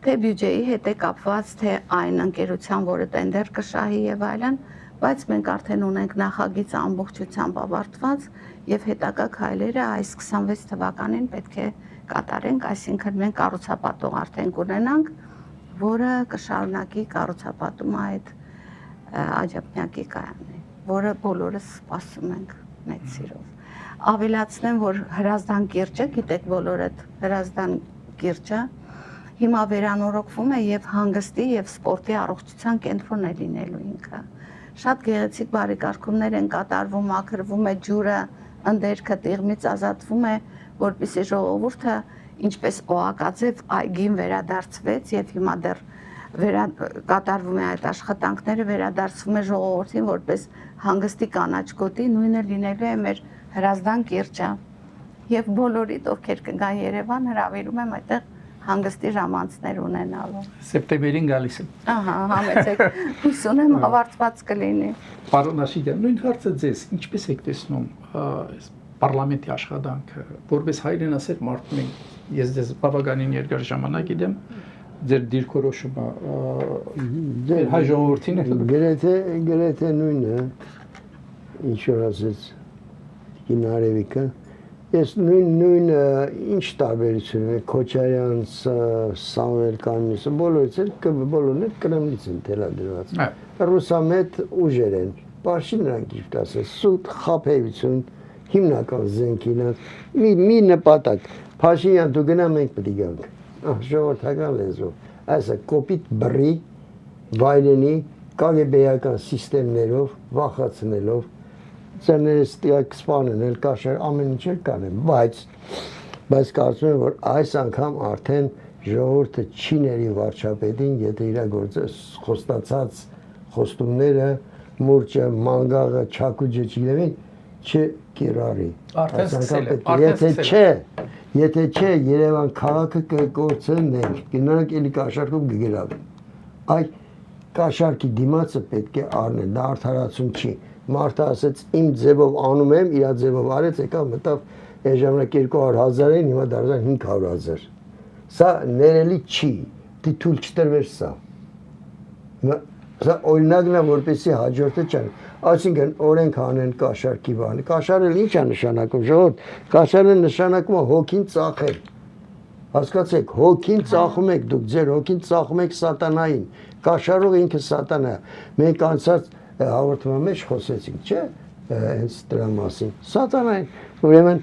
թե բյուջեի հետ է կապված, թե այն ընկերության, որը տենդեր կշահի եւ այլն, բայց մենք արդեն ունենք նախագիծը ամբողջությամբ ավարտված եւ հետագա քայլերը այս 26 թվականին պետք է կատարենք, այսինքն մենք կառուցապատող արդեն կունենանք, որը կշարունակի կառուցապատումը այդ Աջափնյակի կայանին, որը բոլորս սպասում ենք մեծ սիրով։ Ավելացնեմ, որ Հրազդան կիրճը, գիտեք բոլորդ, Հրազդան կիրճը հիմա վերանորոգվում է եւ հանգստի եւ սպորտի առողջության կենտրոն է լինելու ինքը։ Շատ գեղեցիկ բարեկարգումներ են կատարվում, մաքրվում է ջուրը, ընդերքը տիղմից ազատվում է, որպեսզի ժողովուրդը ինչպես օակաձև այգին վերադարձվեց եւ հիմա դեռ կատարվում է այդ աշխատանքները, վերադարձվում է ժողովրդին որպես հանգստի կանաչ գոտի, նույնը լինելու է մեր Հրազդան կիրճը եւ բոլորիդ ովքեր կգան Երևան հրավիրում եմ այդտեղ հանգստի ժամանցներ ունենալու։ Սեպտեմբերին գալիս եմ։ Ահա, համեցեք, հույս ունեմ ավարտված կլինի։ Պարոն Աշիգյան, նույն հարցը ձեզ, ինչպես եք տեսնում պարլամենտի աշխատանքը, որպես հայրենասեր մարդու ես ձեզ բավականին երկար ժամանակ գիտեմ, ձեր դիրքորոշումը ձեր հայ ժողովրդին է գրեթե նույնը, ինչ որ ասեց Գինարևիկը, ես նույն ինչ տարբերություն է Քոչարյանց, Սամվել Կանյոսը, բոլորն էլ Կրեմլից են թելադրված։ Ռուսամետ ուժեր են, պարշի նրանք ճիշտ ասես, սուտ խաբեություն, հիմնական զենքին, մի նպատակ, Փաշինյան դու գնա մենք պետք է գանք, ժողովրդական լեզվով, այսը կոպիտ բռի, վայրենի, կագեբեական սիստեմներով, վախացնելով, ծերներս տիակ սպանեն, էլ կաշար, ամեն ինչ էլ կանեն, բայց կարծում եմ, որ այս անգամ արդեն ժողովուրդը չի ների վարչապետին, եթե իրագործը խոստացած խոստումները, մուրճը, մանգաղը, չակուջը չգիտեմ, չկիրառի։ Եթե չէ, Երևան քաղաքը կկործնենք, գնանք էլի կաշառքում կգրավեն։ Այդ կաշառքի դիմացը պետք է առնել, դա արդարացում չի։ Մարդը ասեց իմ ձևով անում եմ, իր ձևով արեց, եկավ մտավ այս ժամանակ 200,000 էին, հիմա դարձան 500,000։ Սա ներելի չի, դի թույլ չտրվեր սա։ Սա օրինակն է, որպեսզի հաջորդը չան։ Այսինքն օրենք անեն կաշառքի բանը։ Կաշառել ի՞նչ է նշանակում, ժողովուրդ, կաշառը նշանակում է հոգին ծախել։ Հասկացեք, հոգին ծախում եք դուք, ձեր հոգին ծախում եք սատանային։ Կաշառողը ինքը սատանա է։ Մենք անցած հաղորդման մեջ խոսեցինք, չէ՞, հենց դրա մասին։ Սատանային, ուրեմն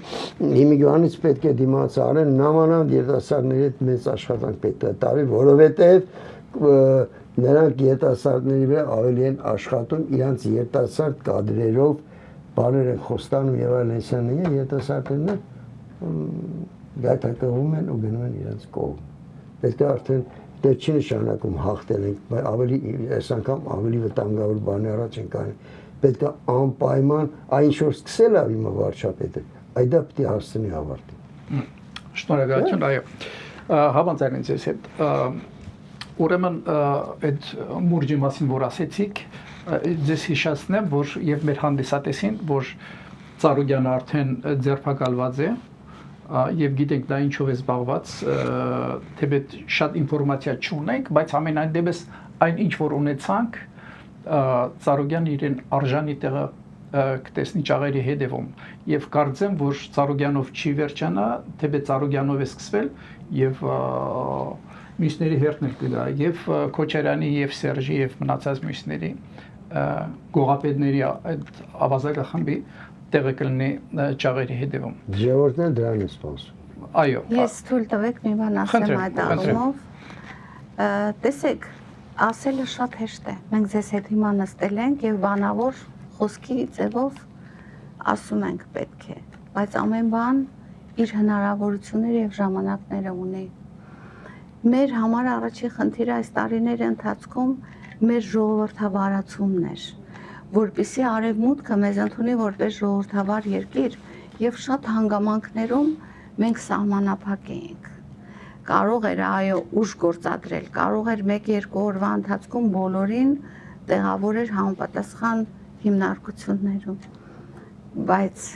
հիմիկվանից պետք է դիմաց արել նամանավանդ երիտասարդների հետ մեծ աշխատանք պետք է տարի, որովհետև նրանք երիտասարդների վրա ավելի են աշխատում իրանց երիտասարդ կադրերով, բաներ են խոստանում եւ այլն հեսանները, երիտասարդներն գայթակղում են ու գնում են իրանց կողմ։ Պետք է արդեն դա չի նշանակում հաղթել ենք, բայց ավելի այս անգամ ավելի վտանգավոր բաներ առաջ են կային։ Պետք է անպայման այն ինչ որ սկսել է հիմա վարչապետը, այդ դա պետք է հասցնի ավարտին։ Շնորհակալություն, այո։ Համաձայն եմ ձեզ հետ։ Ուրեմն այդ մուրճի մասին որ ասեցիք, ձեզ հիշեցնեմ, որ եւ մեր հանդիսատեսին, որ Ծառուկյանը արդեն ձերբակալված է եւ գիտենք դա ինչով է զբաղված, թեպետ շատ ինֆորմացիա չունենք, բայց ամենայն դեպս այն ինչ որ ունեցանք, Ծառուկյանը իրեն արժանի տեղը կտեսնի ճաղերի հետևում եւ կարծեմ, որ Ծառուկյանով չի վերջանա, թեպետ Ծառուկյանով է սկսվել եւ մյուսների հերթն էլ կգա եւ Քոչարյանի եւ Սերժի եւ մնացած մյուսների գողապետների այդ ավազակախմբի տեղը կլինի ճաղերի հետևում։ Ժողովուրդն էլ դրան է սպասում։ Այո։ Ես թույլ տվեք մի բան ասեմ այդ առումով։ Տեսեք, ասելը շատ հեշտ է։ Մենք ձեզ հետ հիմա նստել ենք եւ բանավոր խոսքի ձևով ասում ենք պետք է, բայց ամեն բան իր հնարավորությունները եւ ժամանակները ունի։ Մեր համար առաջի խնդիրը այս տարիների ընթացքում մեր ժողովրդավարացումն էր, որպեսզի արևմուտքը մեզ ընդունի որպես ժողովրդավար երկիր եւ շատ հանգամանքներում մենք սահմանափակ էինք։ Կարող էր այո ուժ գործադրել, կարող էր 1-2 օրվա ընթացքում բոլորին տեղավորել համապատասխան հիմնարկություններում, բայց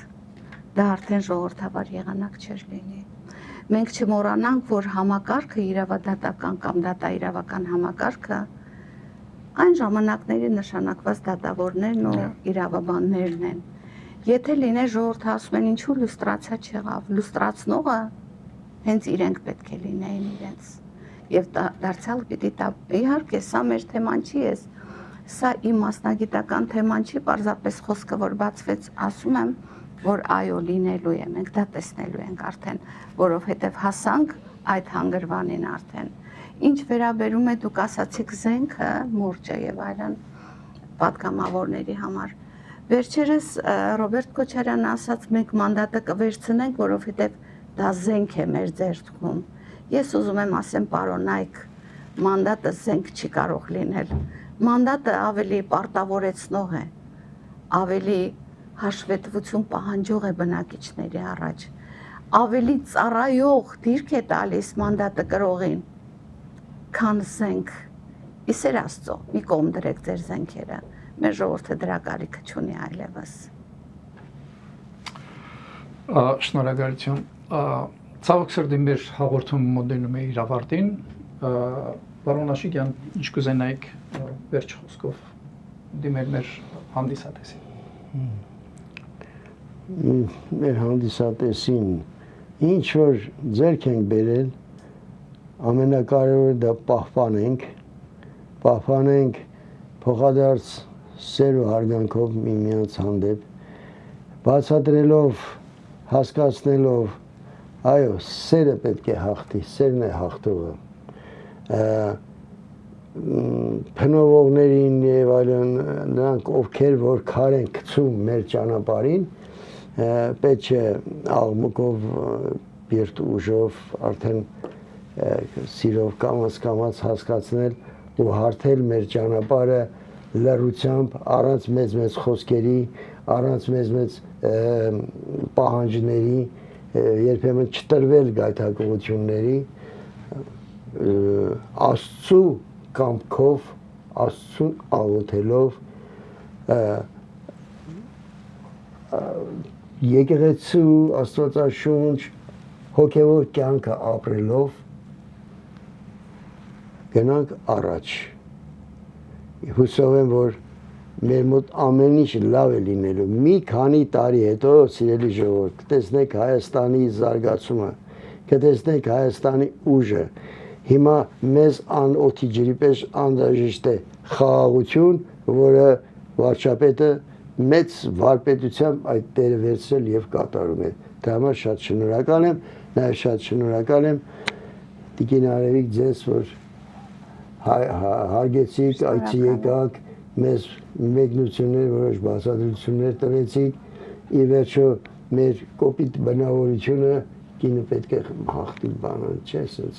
դա արդեն ժողովրդավար եղանակ չէր լինի։ Մենք չմոռանանք, որ համակարգը իրավադատական կամ դատաիրավական համակարգը այն ժամանակների նշանակված դատավորներն ու իրավաբաններն են։ Եթե լիներ ժողովուրդը ասում են ինչու լուստրացիա չեղավ, լուստրացնողը հենց իրենք պետք է լինեին իրենց։ Եվ դարձյալ պիտի իհարկե սա մեր թեման չի, սա իմ մասնագիտական թեման չի, պարզապես խոսքը որ բացվեց, ասում եմ, որ այո լինելու է, մենք դա տեսնելու ենք արդեն, որովհետև հասանք այդ հանգրվանին արդեն։ Ինչ վերաբերում է դուք ասացիք զենքը, մուրճը եւ այլն պատգամավորների համար։ Վերջերս Ռոբերտ Քոչարյանն ասաց մենք մանդատը կվերցնենք, որովհետև դա զենք է մեր ձեռքում։ Ես ուզում եմ ասեմ պարոն Նայք, մանդատը զենք չի կարող լինել։ Մանդատը ավելի պարտավորեցնող է, ավելի հաշվետվություն պահանջող է բնակիչների առաջ, ավելի ծառայող դիրք է տալիս մանդատը կրողին, քան զենք։ Իսեր Աստծո, մի կողմ դրեք ձեր զենքերը, մեր ժողովուրդը դրա կարիքը չունի այլևս։ Շնորհակալություն։ Ցավոք սրտի մեր հաղորդումը մոտենում է իր ավարտին։ Պարոն Աշիկյան, ինչ կուզենայիք վերջ խոսքով դիմել մեր հանդիսատեսին։ Մեր հանդիսատեսին ինչ որ ձեռք ենք բերել, ամենակարևորը դա պահպանենք փոխադարձ սեր ու հարգանքով միմյանց հանդեպ, բացատրելով, հասկացնելով, այո, սերը պետք է հաղթի, սերն է հաղթողը, փնովողներին եւ այլն, նրանք ովքեր որ քար են գցում մեր ճանապարհին, պետք է աղմուկով, բիրտ ուժով արդեն սիրով կամաց հասկացնել ու հարթել մեր ճանապարհը լռությամբ, առանց մեծ խոսքերի, առանց մեծ պահանջների, երբեմն չտրվել գայթակղությունների, Աստծու կամքով, Աստծուն աղոթելով, եկեղեցու Աստվածաշունչ հոգևոր կյանքը ապրելով գնանք առաջ։ Հուսով եմ, որ մեր մոտ ամեն ինչ լավ է լինելու։ Մի քանի տարի հետո, սիրելի ժողովուրդ, կտեսնեք Հայաստանի զարգացումը, կտեսնեք Հայաստանի ուժը։ Հիմա մեզ անօթի ջրի պես անհրաժեշտ է խաղաղություն, որը վարչապետը մեծ վարպետությամբ այդ տեղը վերցրել եւ կատարում է։ Դա համար շատ շնորհակալ եմ, նաեւ շատ շնորհակալ եմ Տիկին Արևիկ ձեզ, որ հարգեցիք, այցի եկաք, մեզ մեկնություններ, որոշ բացատրություններ տվեցիք, ի վերջո մեր կոպիտ բնավորությունը կինը պետք է հաղթի բանը, չէ՞ սենց։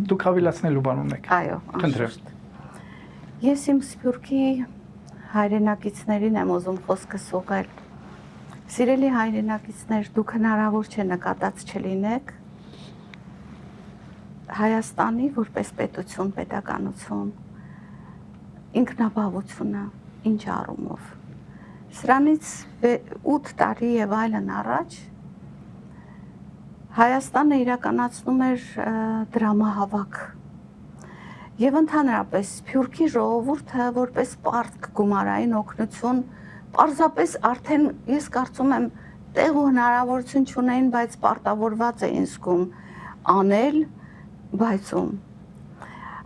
Դուք հավելացնելու բան ունեք։ Այո, անշուշտ։ Ես իմ Սփյուռքի հայրենակիցներին եմ ուզում խոսքս ուղղել։ Սիրելի հայրենակիցներ, դուք հնարավոր չէ նկատած չլինեք Հայաստանի որպես պետություն, պետականություն, ինքնաբավությունը, ինչ առումով։ Սրանից 8 տարի եւ այլն առաջ Հայաստանը իրականացնում էր դրամահավաք եւ ընդհանրապես Սփյուռքի ժողովուրդը որպես պարտք գումարային օգնություն պարզապես արդեն ես կարծում եմ տեղ ու հնարավորություն չունեին, բայց պարտավորված էին զգում անել, բայցում։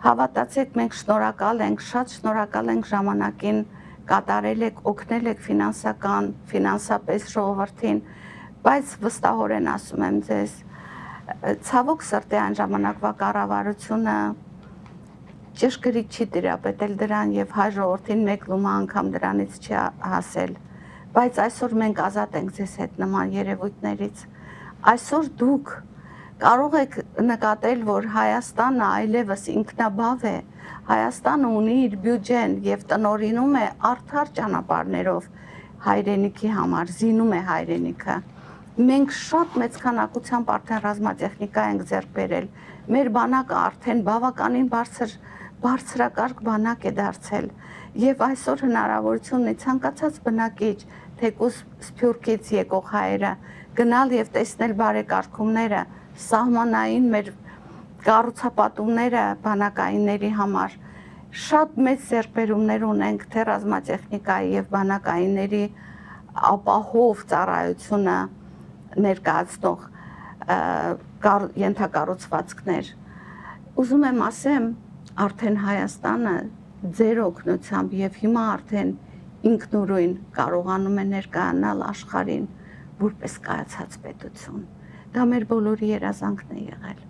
Հավատացեք, մենք շնորհակալ ենք, շատ շնորհակալ ենք ժամանակին կատարել եք, օգնել եք ֆինանսապես ժողովրդին, բայց վստահորեն ասում եմ ձեզ, ցավոք սրտի այն ժամանակվա կառավարությունը ճշգրիտ չի տիրապետել դրան եւ հայ ժողովրդին մեկ լումա անգամ դրանից չի հասել, բայց այսօր մենք ազատ ենք ձեզ հետ նման երևույթներից։ Այսօր դուք կարող եք նկատել, որ Հայաստանը այլևս ինքնաբավ է, Հայաստանը ունի իր բյուջեն եւ տնօրինում է արդար ճանապարհներով հայրենիքի համար, զինում է հայրենիքը։ Մենք շատ մեծ քանակությամբ արդեն ռազմատեխնիկա ենք ձեռք բերել։ Մեր բանակը արդեն բավականին բարձրակարգ բանակ է դարձել եւ այսօր հնարավորություն ունի ցանկացած բնակիչ, թեկուզ Սփյուռքից եկող հայերը գնալ եւ տեսնել բարեկարգումները, սահմանային մեր կառուցապատումները բանակայինների համար։ Շատ մեծ ձեռքբերումներ ունենք թե ռազմատեխնիկայի եւ բանակայինների ապահով ծառայությունը ներկայացնող ենթակառուցվածքներ։ Ուզում եմ ասեմ, արդեն Հայաստանը ձեր օգնությամբ եւ հիմա արդեն ինքնուրույն կարողանում է ներկայանալ աշխարհին որպես կայացած պետություն։ Դա մեր բոլորի երազանքն է եղել։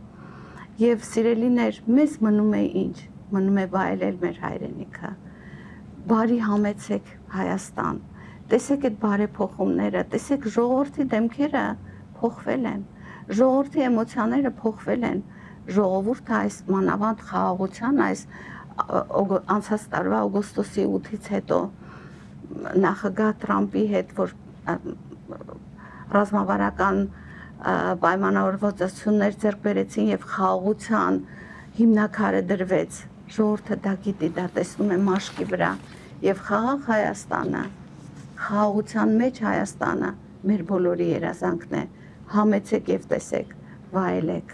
Եվ սիրելիներ, մեզ մնում է ինչ, մնում է վայելել մեր հայրենիքը։ Բարի համեցեք Հայաստան, տեսեք այդ բարեփոխումները, տեսեք ժողովրդի դեմքերը փոխվել են, ժողովրդի էմոցիաները փոխվել են, ժողովուրդը այս մանավանդ խաղաղության այս անցած տարվա օգոստոսի 8-ից հետո նախագահ Տրամպի հետ, որ ռազմավարական պայմանավորվածություններ ձեռք բերեցին եւ խաղաղության հիմնակարը դրվեց, ժողովուրդը դա գիտի, դա տեսնում է մաշկի վրա եւ խաղաղ Հայաստանը, խաղաղության մեջ Հայաստանը մեր բոլորի երազանքն է, համեցեք եւ տեսեք, վայելեք։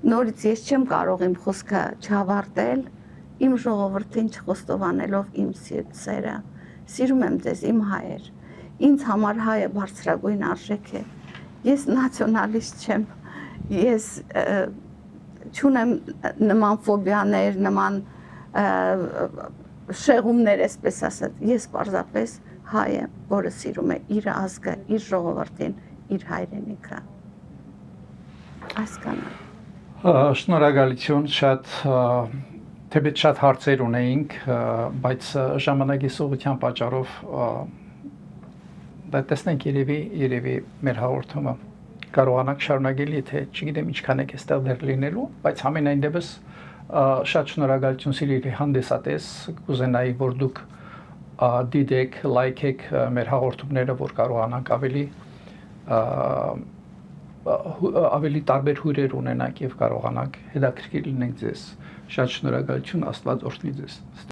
Նորից ես չեմ կարող իմ խոսքը չավարտել, իմ ժողովրդին չխոստովանելով իմ սերը, սիրում եմ ձեզ իմ հայեր, ինձ համար հայը բարձրագույն արժեք է, ես նացիոնալիստ չեմ, ես չունեմ նման ֆոբիաներ, նման շեղումներ, այսպես ասած, ես պարզապես հայ եմ, որը սիրում է իր ազգը, իր ժողովրդին, իր հայրենիքը։ Այսքանը։ Շնորհակալություն, թեպետ շատ հարցեր ունեինք, բայց ժամանակի սովության պատճառով դա տեսնենք երևի մեր հաղորդումը կարողանանք շարունակել, եթե չգիտեմ ինչքան եք այստեղ դեռ լինելու, բայց ամենայն դեպս շատ շնորհակալություն սիրելի հանդիսատես, կուզենայի, որ դուք դիտեք, լայքեք մեր հաղորդումները, որ կարողանանք ավելի տարբեր հյուրեր ունենանք եւ կարողանանք հետաքրքիր լինենք ձեզ։ Շատ շնորհակալություն, Աստված օրհնի ձեզ։